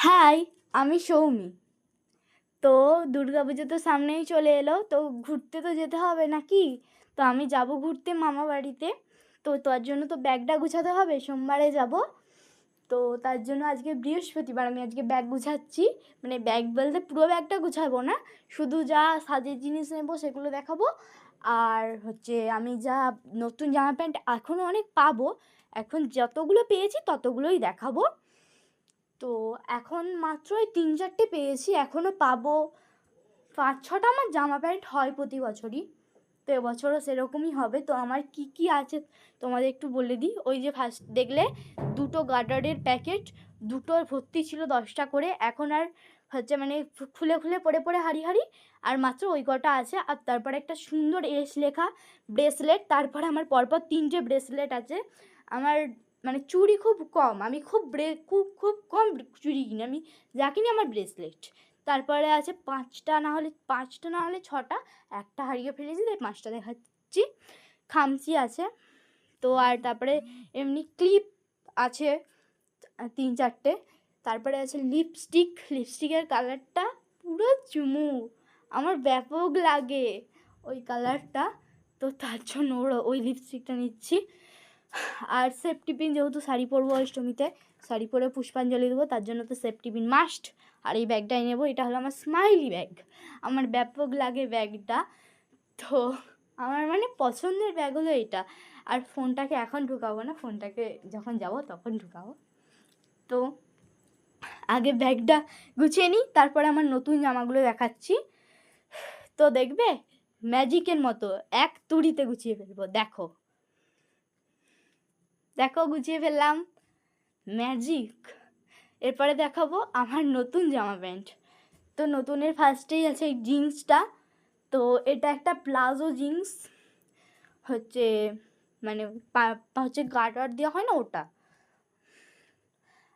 High, আমি সৌমি। তো দুর্গাপুজো তো সামনেই চলে এলো, তো ঘুরতে তো যেতে হবে নাকি? তো আমি যাব ঘুরতে মামা বাড়িতে। তো তার জন্য তো ব্যাগটা গুছাতে হবে, সোমবারে যাব। তো তার জন্য আজকে বৃহস্পতিবার, আমি আজকে ব্যাগ গুছাচ্ছি। মানে ব্যাগ বলতে পুরো ব্যাগটা গুছাবো না, শুধু যা সাজের জিনিস নেবো সেগুলো দেখাবো। আর হচ্ছে আমি যা নতুন জামা প্যান্ট এখনও অনেক পাবো, এখন যতগুলো পেয়েছি ততগুলোই দেখাবো। তো এখন মাত্র এই 3-4টে পেয়েছি, এখনও পাবো 5-6টা। আমার জামা প্যান্ট হয় প্রতি বছরই, তো এবছরও সেরকমই হবে। তো আমার কি কি আছে তোমাদের একটু বলে দিই। ওই যে ফার্স্ট দেখলে 2টো গার্ডারের প্যাকেট, 2টোর ভর্তি ছিল 10টা করে, এখন আর হচ্ছে মানে খুলে খুলে পড়ে পড়ে হাড়ি হাড়ি আর মাত্র ওই কটা আছে। আর তারপরে একটা সুন্দর এস লেখা ব্রেসলেট, তারপরে আমার পরপর 3টে ব্রেসলেট আছে। আমার মানে চুড়ি খুব কম, আমি খুব কম চুড়ি কিনি, আমি যা কিনি আমার ব্রেসলেট। তারপরে আছে 5টা না হলে 6টা, একটা হারিয়ে ফেলেছি তাই 5টা দেখাচ্ছি। খামচি আছে তো, আর তারপরে এমনি ক্লিপ আছে 3-4টে। তারপরে আছে লিপস্টিকের কালারটা পুরো চুমু, আমার ব্যাপক লাগে ওই কালারটা, তো তার জন্য ওই লিপস্টিকটা নিচ্ছি। আর সেফটি পিন, যেহেতু শাড়ি পরবো অষ্টমীতে, শাড়ি পরে পুষ্পাঞ্জলি দেবো, তার জন্য তো সেফটি পিন মাস্ট। আর এই ব্যাগটাই নেবো, এটা হলো আমার স্মাইলি ব্যাগ, আমার ব্যাপক লাগে ব্যাগটা। তো আমার মানে পছন্দের ব্যাগ হলো এটা। আর ফোনটাকে এখন ঢুকাবো না, ফোনটাকে যখন যাব তখন ঢুকাবো। তো আগে ব্যাগটা গুছিয়ে নিই, তারপরে আমার নতুন জামাগুলো দেখাচ্ছি। তো দেখবে ম্যাজিকের মতো এক তুড়িতে গুছিয়ে ফেলবো। দেখো দেখো গুছিয়ে ফেললাম, ম্যাজিক। এরপরে দেখাবো আমার নতুন জামা প্যান্ট। তো নতুনের ফার্স্টেই আছে এই জিন্সটা। তো এটা একটা প্লাজো জিন্স, হচ্ছে মানে হচ্ছে গার্ডার দেওয়া হয় না ওটা।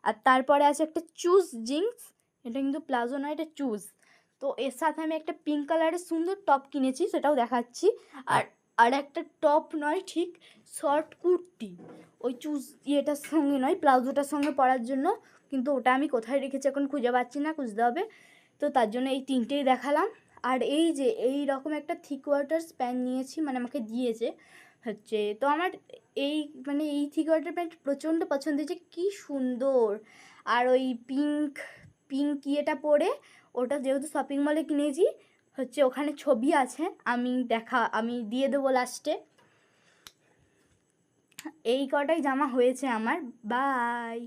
আর তারপরে আছে একটা চুজ জিন্স, এটা কিন্তু প্লাজো নয়, এটা চুজ। তো এর সাথে আমি একটা পিঙ্ক কালারের সুন্দর টপ কিনেছি, সেটাও দেখাচ্ছি। আর আর একটা টপ নয়, ঠিক শর্ট কুর্তি, ওই চুজ ইয়েটার সঙ্গে নয়, প্লাজোটার সঙ্গে পরার জন্য। কিন্তু ওটা আমি কোথায় রেখেছি এখন খুঁজে পাচ্ছি না, খুঁজতে হবে। তো তার জন্য এই 3টেই দেখালাম। আর এই যে এই রকম একটা থ্রি কোয়ার্টার্স প্যান্ট নিয়েছি, মানে আমাকে দিয়েছে হচ্ছে। তো আমার এই মানে এই থ্রি কোয়ার্টার প্যান্ট প্রচণ্ড পছন্দ হয়েছে, কী সুন্দর। আর ওই পিঙ্ক ইয়েটা পরে, ওটা যেহেতু শপিং মলে কিনেছি, হচ্ছে ওখানে ছবি আছে, আমি দিয়ে দেবো লাস্টে। এই কটাই জামা হয়েছে আমার। বাই।